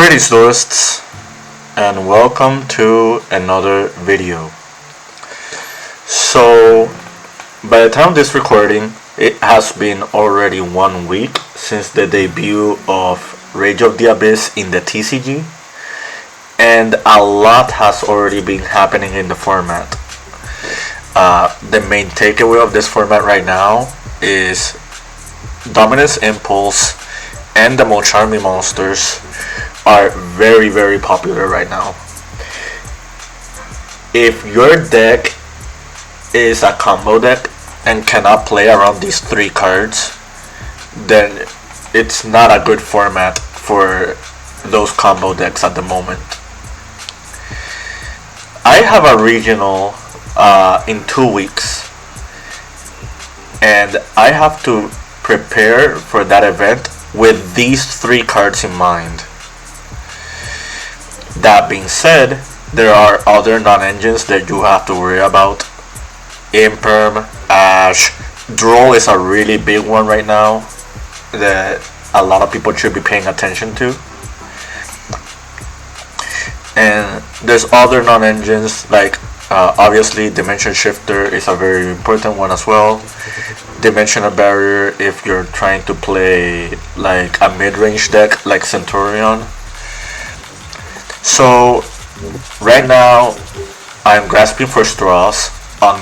Greetings duelists, and welcome to another video. So, by the time of this recording, it has been already 1 week since the debut of Rage of the Abyss in the TCG, and a lot has already been happening in the format. The main takeaway of this format right now is Dominance Impulse and the Mulcharmy monsters are very popular right now. If your deck is a combo deck and cannot play around these 3 cards, then it's not a good format for those combo decks at the moment. I have a regional in 2 weeks, and I have to prepare for that event with these 3 cards in mind. That being said, there are other non-engines that you have to worry about. Imperm, Ash, Droll is a really big one right now that a lot of people should be paying attention to. And there's other non-engines like obviously Dimension Shifter is a very important one as well. Dimensional Barrier if you're trying to play like a mid-range deck like Centurion. So right now I'm grasping for straws on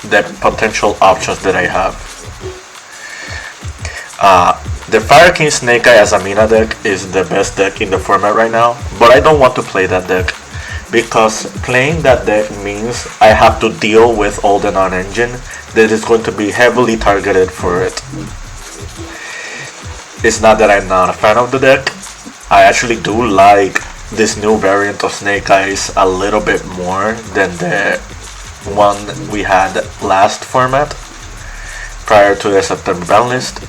the potential options that I have. The Fire King Snake Eye as a Mina deck is the best deck in the format right now, but I don't want to play that deck because playing that deck means I have to deal with all the non-engine that is going to be heavily targeted for it. It's not that I'm not a fan of the deck. I actually do like this new variant of Snake Eyes a little bit more than the one we had last format prior to the September ban list.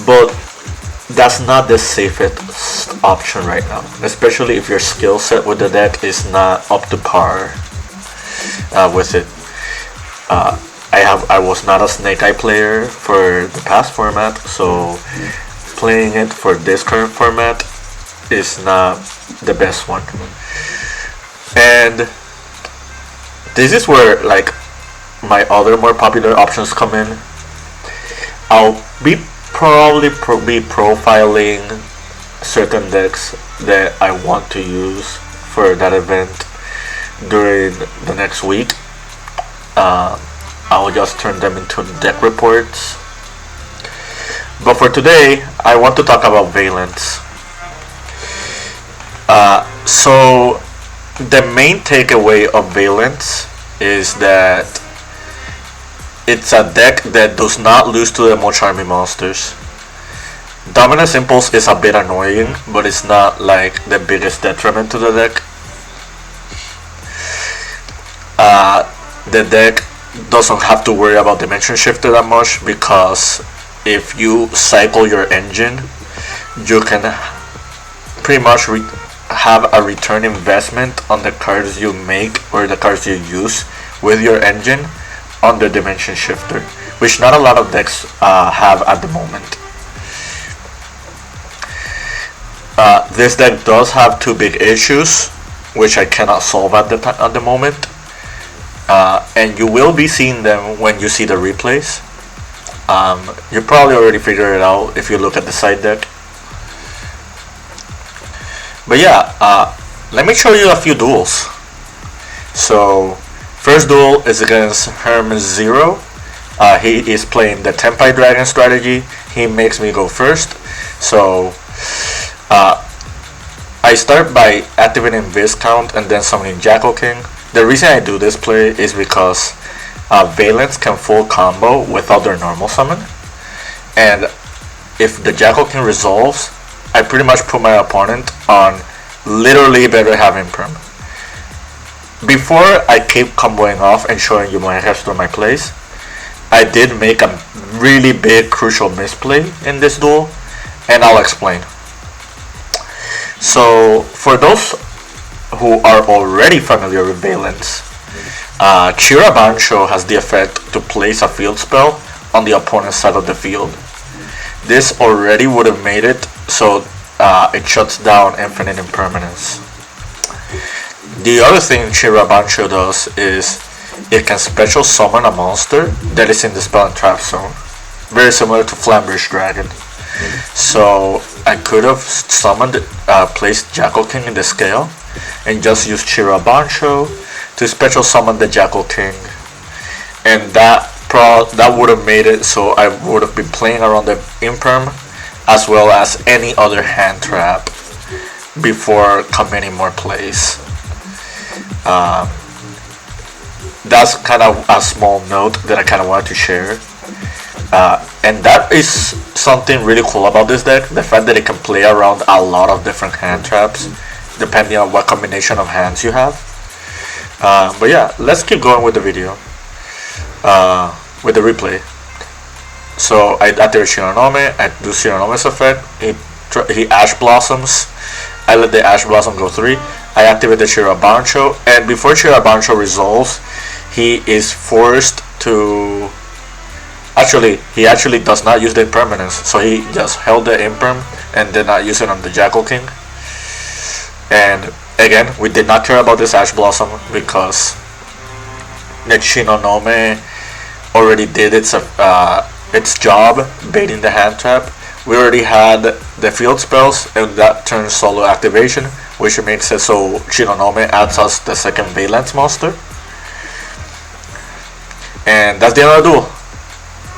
But that's not the safest option right now, especially if your skill set with the deck is not up to par with it. I was not a Snake Eye player for the past format, so playing it for this current format is not the best one. And this is where like my other more popular options come in. I'll be be profiling certain decks that I want to use for that event during the next week. I'll just turn them into deck reports. But for today, I want to talk about Vaylantz. So the main takeaway of Vaylantz is that it's a deck that does not lose to the Mulcharmy monsters. Dominance Impulse is a bit annoying, but it's not like the biggest detriment to the deck. The deck doesn't have to worry about Dimension Shifter that much because if you cycle your engine, you can pretty much have a return investment on the cards you make or the cards you use with your engine on the Dimension Shifter, which not a lot of decks have at the moment. This deck does have 2 big issues, which I cannot solve at the moment, and you will be seeing them when you see the replays. You probably already figured it out if you look at the side deck. But yeah, let me show you a few duels. So, first duel is against Hermes Zero. He is playing the Tenpai Dragon strategy. He makes me go first. So, I start by activating Viscount and then summoning Jackal King. The reason I do this play is because Vaylantz can full combo without their normal summon. And if the Jackal King resolves, I pretty much put my opponent on literally better have Imperm. Before I keep comboing off and showing you my rest of my plays, I did make a really big crucial misplay in this duel, and I'll explain. So for those who are already familiar with Vaylantz, Chira Bansho has the effect to place a field spell on the opponent's side of the field. This already would have made it so it shuts down infinite impermanence. The other thing Chirabancho does is it can special summon a monster that is in the spell and trap zone, very similar to Vaylantz Dragon. So I could have summoned, placed Jackal King in the scale, and just used Chirabancho to special summon the Jackal King, and that would have made it so I would have been playing around the Imperm as well as any other hand trap before committing more plays. That's kind of a small note that I kind of wanted to share. And that is something really cool about this deck, the fact that it can play around a lot of different hand traps depending on what combination of hands you have. But yeah, let's keep going with the video, with the replay. So I activate Shiranome, I do Shiranome's effect, he Ash Blossoms, I let the Ash Blossom go 3, I activate the Chirabancho, and before Chirabancho resolves, he is forced to... he actually does not use the impermanence, so he just held the imperm and did not use it on the Jackal King. And again, we did not care about this Ash Blossom because the Shinonome already did its job baiting the hand trap. We already had the field spells, and that turns solo activation, which makes it so Shinonome adds us the second Vaylantz monster. And that's the end of the duel.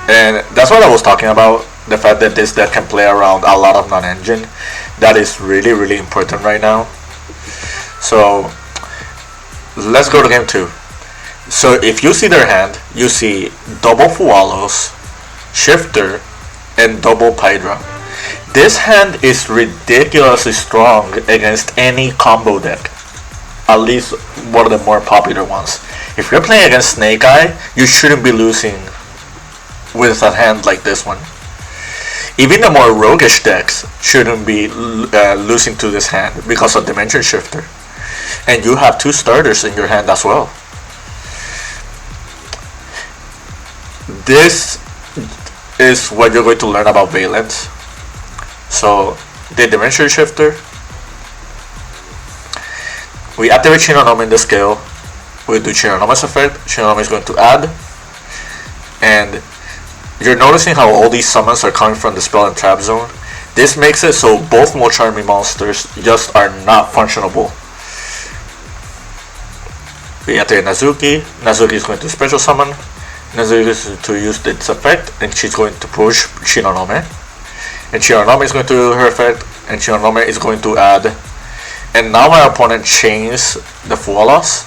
And that's what I was talking about, the fact that this deck can play around a lot of non-engine. That is really, really important right now. So let's go to game 2. So if you see their hand, you see double Fualos, Shifter, and double Pydra. This hand is ridiculously strong against any combo deck, at least one of the more popular ones. If you're playing against Snake Eye, you shouldn't be losing with a hand like this one. Even the more roguish decks shouldn't be losing to this hand because of Dimension Shifter. And you have 2 starters in your hand as well. This is what you're going to learn about Vaylantz. So, the Dimension Shifter, we activate Shinonome in the scale, we do Shinonome's effect, Shinonome is going to add, and you're noticing how all these summons are coming from the spell and trap zone. This makes it so both Mulcharmy monsters just are not functionable. We activate Nazuki, Nazuki is going to special summon, Nazuki is going to use its effect, and she's going to push Shinonome. And Shinonome is going to do her effect, and Shinonome is going to add. And now my opponent chains the Fualos,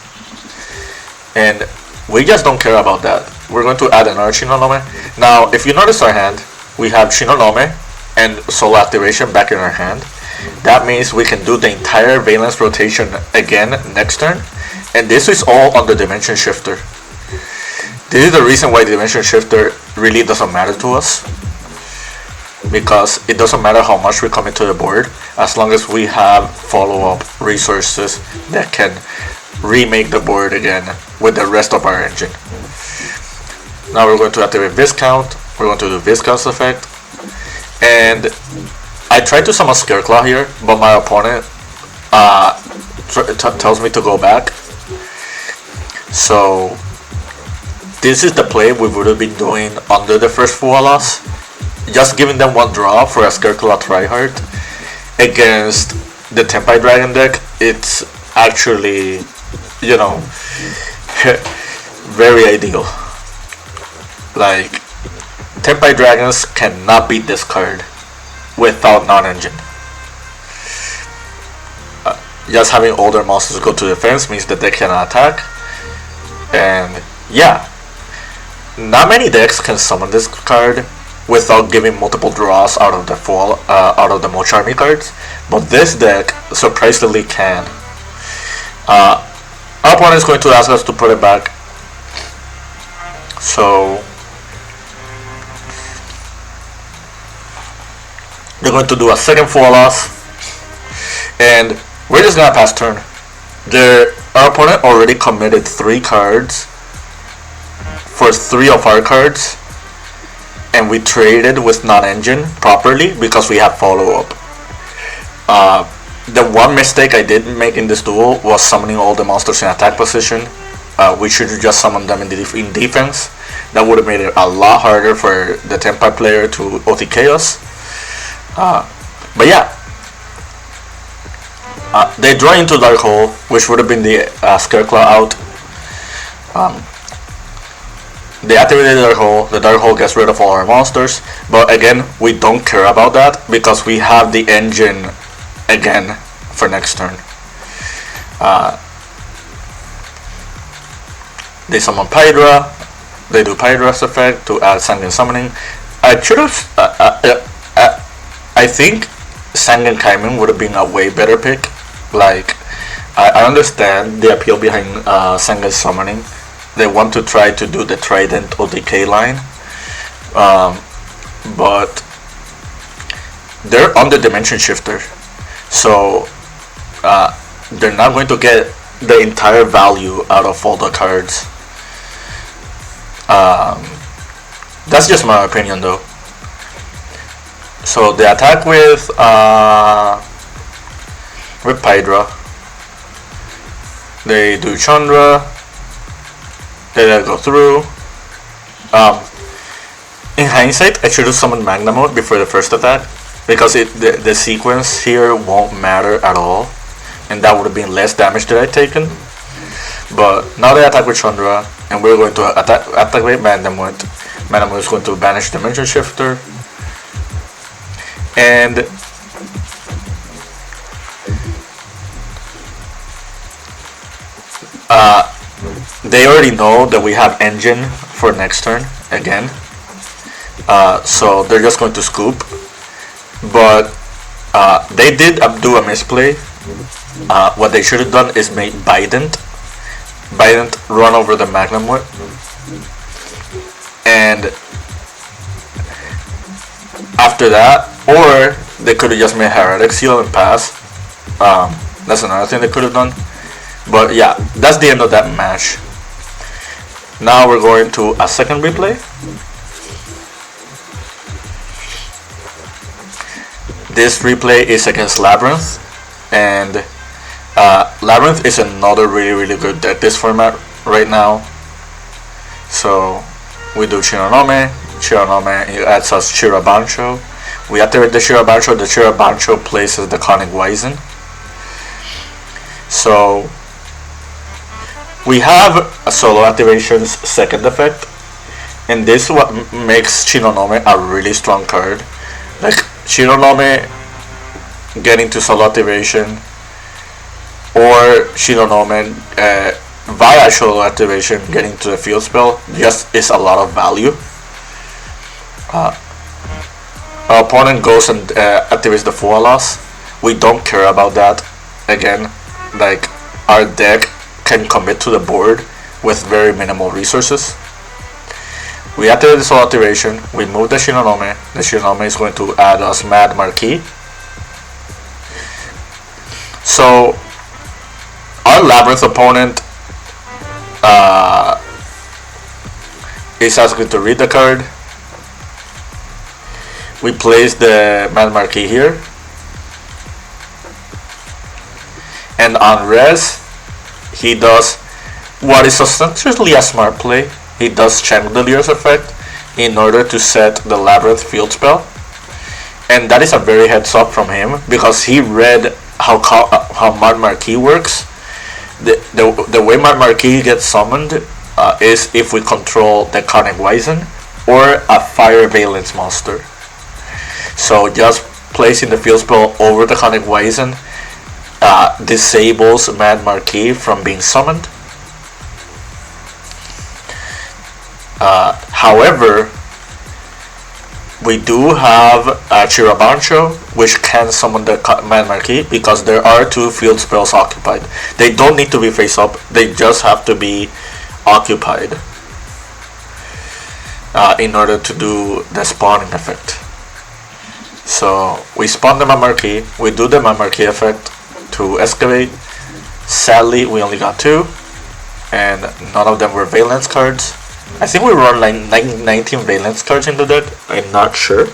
and we just don't care about that. We're going to add another Shinonome. Now, if you notice our hand, we have Shinonome and solo activation back in our hand. That means we can do the entire Vaylantz rotation again next turn, and this is all on the Dimension Shifter. This is the reason why the Dimension Shifter really doesn't matter to us, because it doesn't matter how much we come into the board as long as we have follow-up resources that can remake the board again with the rest of our engine. Now we're going to activate Viscount, we're going to do Viscount's effect, and I tried to summon Scareclaw here, but my opponent tells me to go back. So this is the play we would have been doing under the first Fualos, just giving them 1 draw for a Scareclaw tryhard. Against the Tenpai Dragon deck, it's actually, you know, very ideal. Like, Tenpai Dragons cannot beat this card without non-engine. Just having older monsters go to defense means that they cannot attack. And yeah, not many decks can summon this card without giving multiple draws out of the Mulcharmy cards, but this deck surprisingly can. Our opponent is going to ask us to put it back, so they're going to do a second Fualos, and we're just gonna pass turn. Our opponent already committed 3 cards for 3 of our cards, and we traded with non-engine properly because we have follow-up. The one mistake I did make in this duel was summoning all the monsters in attack position. We should just summon them in defense. That would have made it a lot harder for the Tenpai player to OTK us. But yeah, they draw into Dark Hole, which would have been the Scareclaw out. They activated Dark Hole. The Dark Hole gets rid of all our monsters. But again, we don't care about that because we have the engine again for next turn. They summon Pydra. They do Pydra's effect to add Sangen Summoning. I should have. I think Sangen Kaimin would have been a way better pick. Like, I understand the appeal behind Sangen Summoning. They want to try to do the Trident OTK line, but they're on the Dimension Shifter, so they're not going to get the entire value out of all the cards. That's just my opinion, though. So they attack with Pydra. They do Chandra. They let it go through. In hindsight, I should have summoned Magna Mode before the first attack, because the sequence here won't matter at all, and that would have been less damage that I'd taken. But now they attack with Chandra, and we're going to attack with Magna Mode. Magna Mode is going to banish Dimension Shifter, and they already know that we have engine for next turn again, so they're just going to scoop. But they did do a misplay. What they should have done is made Bident run over the Magnum Whip, and after that, or they could have just made Heretic Seal and pass. That's another thing they could have done. But yeah, that's the end of that match. Now we're going to a second replay. This replay is against Labyrinth, and Labyrinth is another really good deck this format right now. So we do Shiranome. It adds us Shirabancho. We activate the Shirabancho. The Shirabancho places the Conic Wizen. So we have a solo activation's second effect, and this is what makes Shinonome a really strong card. Like, Shinonome getting to solo activation, or Shinonome via solo activation getting to the field spell, just is a lot of value. Our opponent goes and activates the Fualas. We don't care about that. Again, like, our deck can commit to the board with very minimal resources. We activate the solo activation, we move the Shinonome. The Shinonome is going to add us Mad Marquis. So our Labyrinth opponent is asking to read the card. We place the Mad Marquis here, and on res, he does what is ostensibly a smart play. He does Chandelier's effect in order to set the Labyrinth field spell, and that is a very heads up from him, because he read how Mad Marquis works. The way Mad Marquis gets summoned is if we control the Conic Wizen or a Fire Vaylantz monster. So just placing the field spell over the Conic Wizen disables Mad Marquis from being summoned. However, we do have Chirabancho, which can summon the Mad Marquis, because there are 2 field spells occupied. They don't need to be face up, they just have to be occupied in order to do the spawning effect. So we spawn the Mad Marquis, we do the Mad Marquis effect to excavate. Sadly, we only got 2, and none of them were Vaylantz cards. I think we run like 19 Vaylantz cards in the deck, I'm not sure.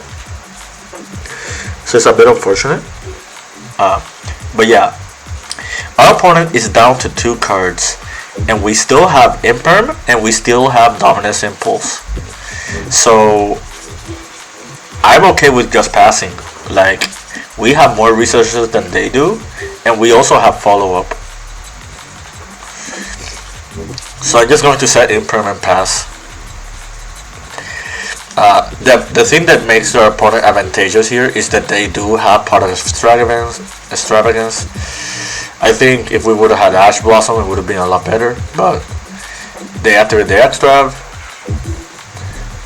So it's a bit unfortunate. But yeah, our opponent is down to 2 cards, and we still have Imperm and we still have Dominus Impulse. So I'm okay with just passing. Like, we have more resources than they do, and we also have follow-up. So I'm just going to set Imperm and pass. The thing that makes their opponent advantageous here is that they do have part of extravagance. I think if we would have had Ash Blossom, it would have been a lot better, but they activate the Extrav,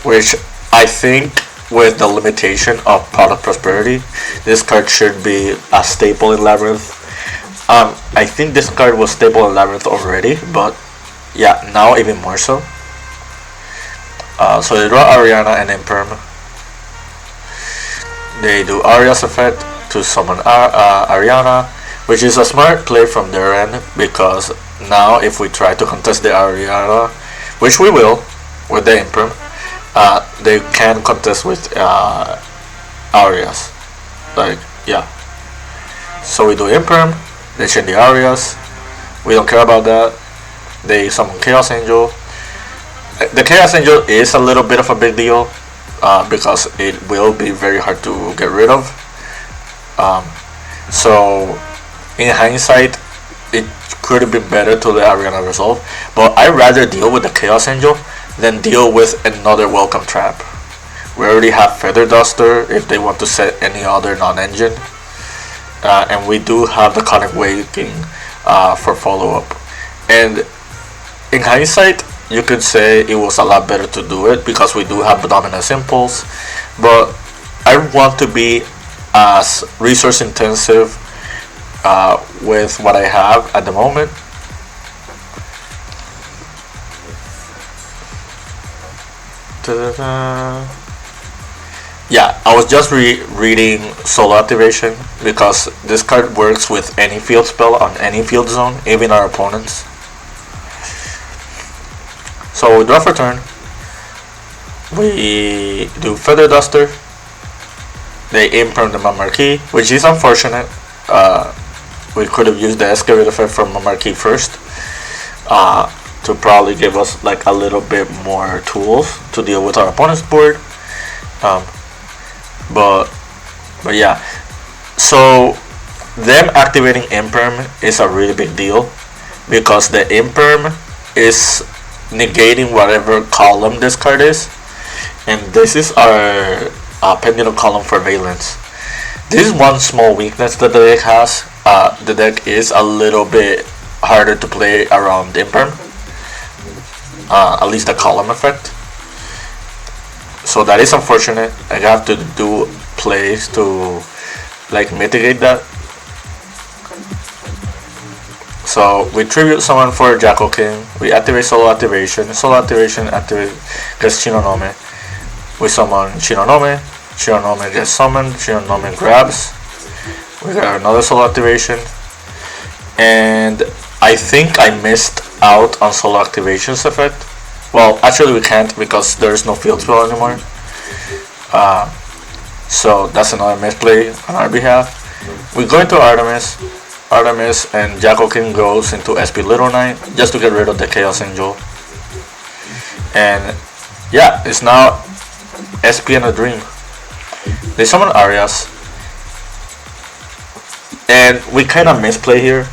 which I think with the limitation of Pot of Prosperity, this card should be a staple in Labyrinth. I think this card was staple in Labyrinth already, but yeah, now even more so. So they draw Ariana and Imperm. They do Aria's effect to summon Ariana, which is a smart play from their end, because now if we try to contest the Ariana, which we will with the Imperm, they can contest with Arias. Like, yeah. So we do Imperm, they chain the Arias, we don't care about that. They summon Chaos Angel. The Chaos Angel is a little bit of a big deal, because it will be very hard to get rid of. So in hindsight, it could have been better to let Ariana resolve, but I'd rather deal with the Chaos Angel than deal with another Welcome Trap. We already have Feather Duster if they want to set any other non-engine, and we do have the Conic Waking for follow-up. And in hindsight, you could say it was a lot better to do it because we do have Dominus Impulse, but I want to be as resource intensive with what I have at the moment. Yeah, I was just reading Solo Activation because this card works with any field spell on any field zone, even our opponents. So we draw for turn. We do Feather Duster. They Imperm the Marquee, which is unfortunate. We could have used the Excavate effect from Marquee first to probably give us like a little bit more tools to deal with our opponent's board. But yeah. So them activating Imperm is a really big deal because the Imperm is negating whatever column this card is, and this is our Pendulum column for Vaylantz. This is one small weakness that the deck has. The deck is a little bit harder to play around Imperm, at least the column effect. So that is unfortunate. I have to do plays to like mitigate that. So we tribute someone for Jackal King. We activate Solo Activation. Solo Activation gets Shinonome. We summon Shinonome. Shinonome gets summoned. Shinonome grabs. We got another Solo Activation. And I think I missed out on Solo Activation's effect. Well, actually we can't because there is no field spell anymore. So that's another misplay on our behalf. We go into Artemis and Jackal King goes into SP Little Knight just to get rid of the Chaos Angel. And yeah, it's now SP and a Dream. They summon Arias. And we kind of misplay here.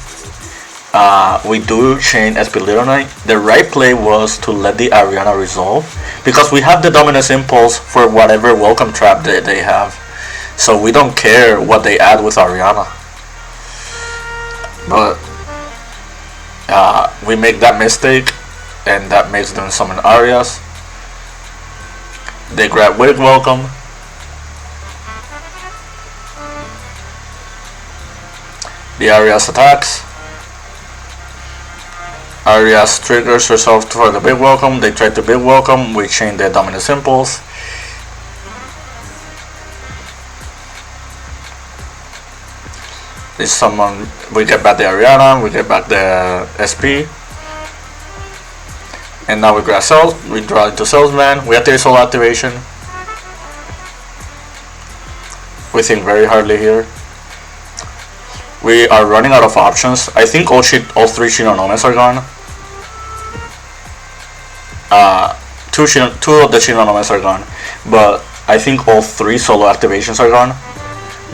We do chain SP Little Knight. The right play was to let the Ariana resolve because we have the Dominus Impulse for whatever Welcome Trap that they have. So we don't care what they add with Ariana. But we make that mistake, and that makes them summon Arias. They grab Wig Welcome. The Arias attacks. Arias triggers herself for the Big Welcome. They try to Big Welcome. We chain the Dominus Impulse. They summon. We get back the Ariana. We get back the SP. And now we grab Cells. We draw into Salesman. We activate Soul Activation. We think very hardly here. We are running out of options. I think all three Shinanomes are gone. Two of the Shinanomes are gone, but I think all three solo activations are gone.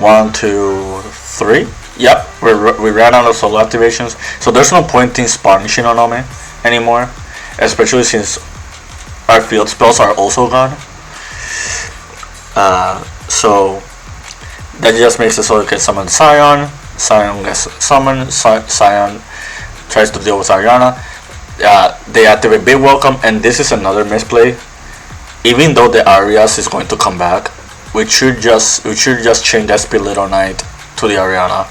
1, 2, 3. Yep, we ran out of solo activations, so there's no point in spawning Shinonome anymore, especially since our field spells are also gone. So that just makes it so you can summon Scion. Scion gets summoned. Scion tries to deal with Ariana. They activate Big Welcome, and this is another misplay. Even though the Arias is going to come back, we should just change SP Little Knight to the Ariana,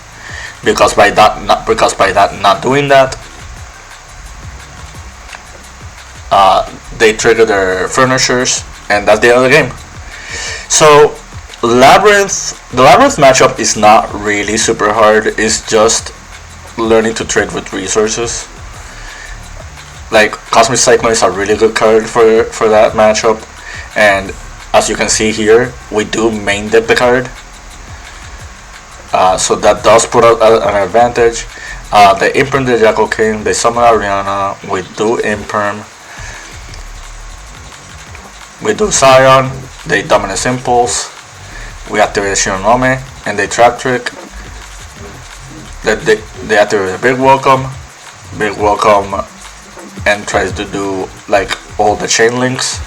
because by that not doing that, they trigger their furnishers, and that's the end of the game. So the Labyrinth matchup is not really super hard. It's just learning to trade with resources. Like, Cosmic Cyclone is a really good card for that matchup, and as you can see here, we do main deck the card, so that does put out an advantage. They imperm the Jackal King, they summon Ariana, we do imperm, we do Scion, they Dominus Impulse, we activate Shinonome, and they Trap Trick. They activate a Big Welcome, and tries to do like all the chain links,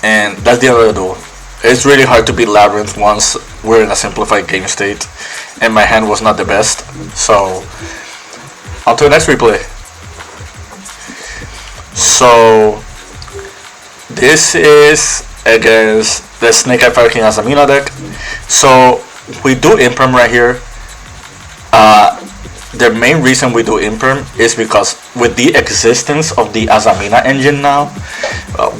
and that's the other duel. It's really hard to beat Labyrinth once we're in a simplified game state, and my hand was not the best. So on to the next replay. So this is against the Snake Eye Fire King Azamina deck. So we do imperm right here. The main reason we do imperm is because with the existence of the Azamina engine now,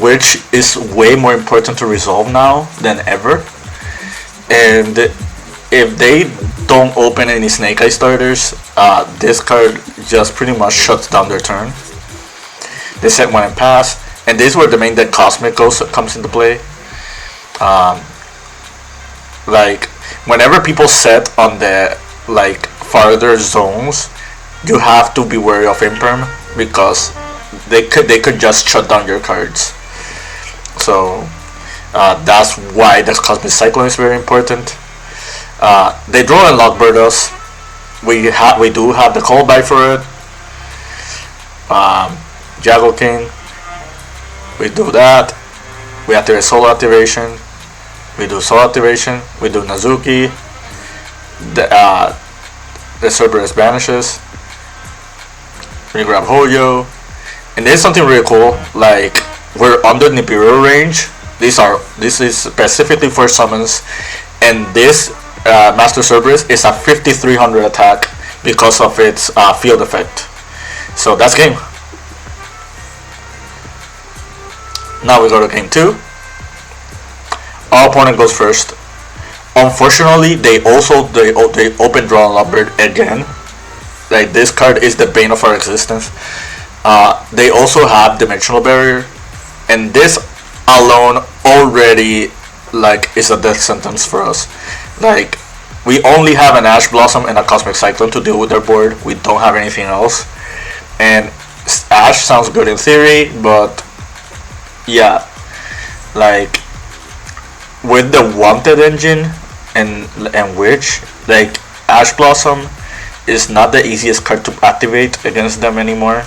which is way more important to resolve now than ever, and if they don't open any Snake Eye starters, this card just pretty much shuts down their turn. They set one and pass, and this is where the main deck Cosmic comes into play. Like, whenever people set on the like farther zones, you have to be wary of imperm, because they could just shut down your cards. So that's why the Cosmic Cyclone is very important. They draw and Lockbird us. We do have the call by for it. Jackal King, we do that. We activate solo activation. We do solo activation. We do Nazuki. The Cerberus vanishes. We grab Hoyo, and there's something really cool. Like, we're under Nibiru range. This is specifically for summons, and this Master Cerberus is a 5300 attack because of its field effect. So that's game. Now we go to game 2. Our opponent goes first. Unfortunately, they open Droll Lock again. Like, this card is the bane of our existence. They also have Dimensional Barrier, and this alone already like is a death sentence for us. Like, we only have an Ash Blossom and a Cosmic Cyclone to deal with their board. We don't have anything else, and Ash sounds good in theory, but yeah, like with the Wanted engine and Witch, like, Ash Blossom is not the easiest card to activate against them anymore.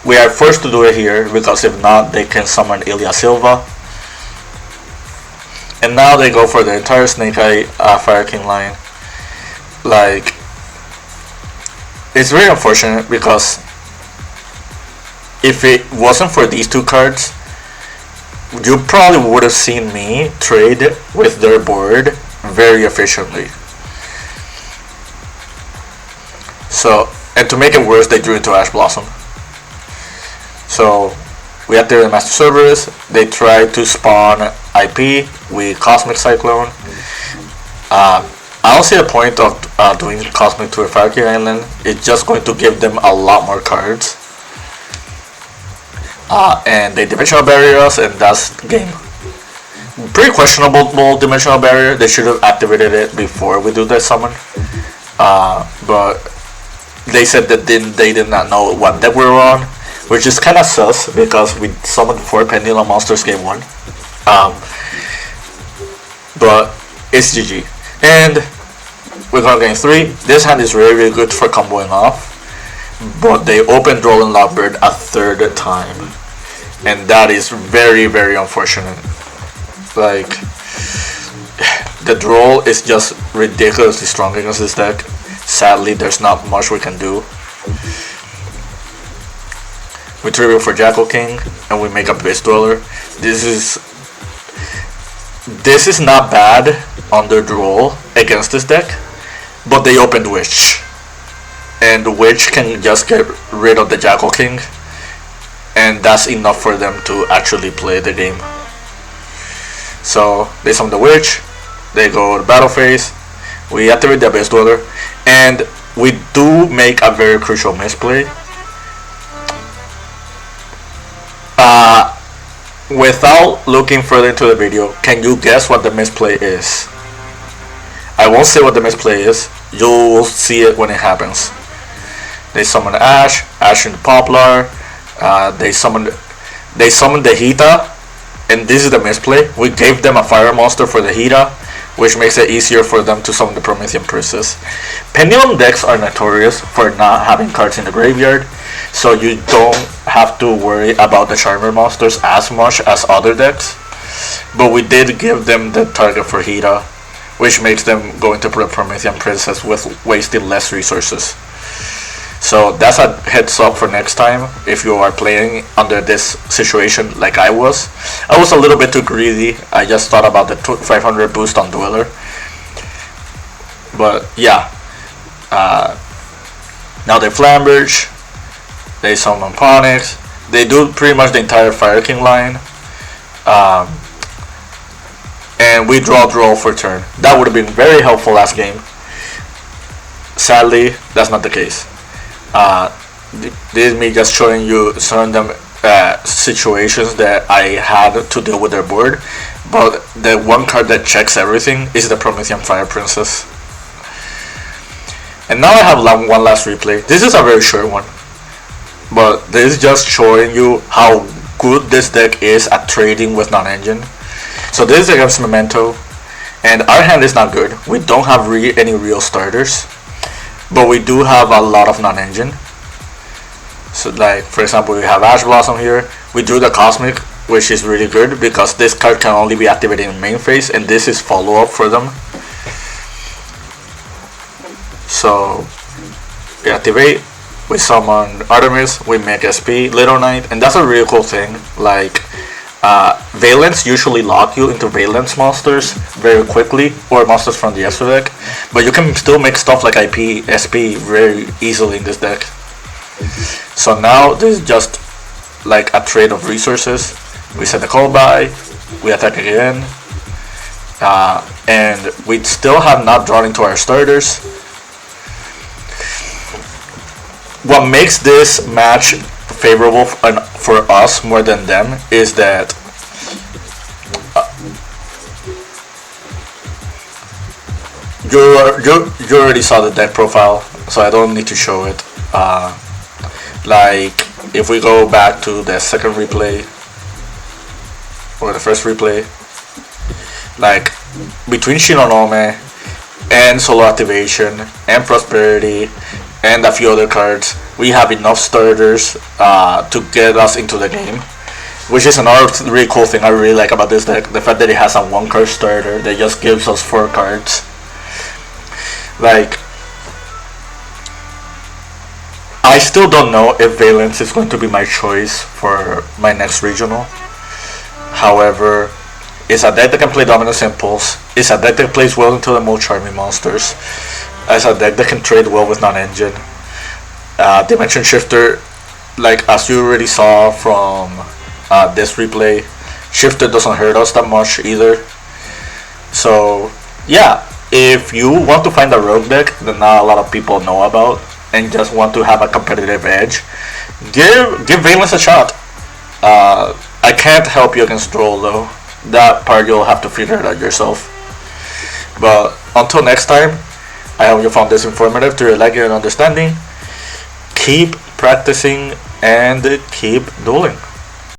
We are forced to do it here, because if not, they can summon Ilya Silva. And now they go for the entire Snake Eye Fire King line. Like, it's very unfortunate, because if it wasn't for these two cards, you probably would have seen me trade with their board very efficiently. So, and to make it worse, they drew into Ash Blossom. So we activate the Master Cerberus. They try to spawn IP. We Cosmic Cyclone. I don't see the point of doing Cosmic to a Fire King Island. It's just going to give them a lot more cards. And they Dimensional Barrier us, and that's the game. Pretty questionable dimensional barrier. They should have activated it before we do the summon. But they said that they did not know what deck we were on, which is kind of sus because we summoned 4 Pendulum monsters game 1. But it's GG. And we're going to game 3. This hand is really good for comboing off. But they opened Droll Lock a third time. And that is very, very unfortunate. Like, the Droll is just ridiculously strong against this deck. Sadly, there's not much we can do. We tribute for Jackal King, and we make a Base Dweller. This is not bad under Droll against this deck, but they opened Witch. And the Witch can just get rid of the Jackal King, and that's enough for them to actually play the game. So they summon the Witch, they go to battle phase, we activate the Base Dweller, and we do make a very crucial misplay. Without looking further into the video, can you guess what the misplay is? I won't say what the misplay is, you'll see it when it happens. They summon Ash into Poplar, they summoned the Hita, and this is the misplay. We gave them a fire monster for the Hita, which makes it easier for them to summon the Promethean Princess. Pendulum decks are notorious for not having cards in the graveyard, so you don't have to worry about the Charmer monsters as much as other decks. But we did give them the target for Hita, which makes them go into the Promethean Princess with wasting less resources. So that's a heads up for next time if you are playing under this situation like I was. I was a little bit too greedy. I just thought about the 500 boost on Dweller. But yeah. Now they Flamberge. They summon Ponyx. They do pretty much the entire Fire King line. And we draw Droll for turn. That would have been very helpful last game. Sadly, that's not the case. This is me just showing them situations that I had to deal with their board, but the one card that checks everything is the Promethean Fire Princess. And now I have one last replay. This is a very short one, but this is just showing you how good this deck is at trading with non-engine. So this is against Momento, and our hand is not good. We don't have any real starters, but we do have a lot of non-engine. So like, for example, we have Ash Blossom here. We drew the Cosmic, which is really good because this card can only be activated in main phase, and this is follow-up for them. So we activate, we summon Artemis, we make SP, Little Knight, and that's a really cool thing. Like, Vaylantz usually lock you into Vaylantz monsters very quickly, or monsters from the extra deck, but you can still make stuff like IP, SP very easily in this deck. So now this is just like a trade of resources. We set the call by, we attack again, and we still have not drawn into our starters. What makes this match favorable for us more than them is that you already saw the deck profile, so I don't need to show it. Like, if we go back to the second replay or the first replay, like between Shinonome and Solo Activation and Prosperity and a few other cards, we have enough starters to get us into the game, which is another really cool thing I really like about this deck. The fact that it has a 1-card starter that just gives us 4 cards. Like, I still don't know if Vaylantz is going to be my choice for my next regional. However, it's a deck that can play Dominance Impulse. It's a deck that plays well into the Mulcharmy monsters. It's a deck that can trade well with non-engine. Dimension Shifter, like as you already saw from this replay, Shifter doesn't hurt us that much either. So yeah, if you want to find a rogue deck that not a lot of people know about and just want to have a competitive edge, give Vaylantz a shot. I can't help you against Droll though. that part you'll have to figure it out yourself. But until next time, I hope you found this informative to your liking and understanding. Keep practicing and keep dueling.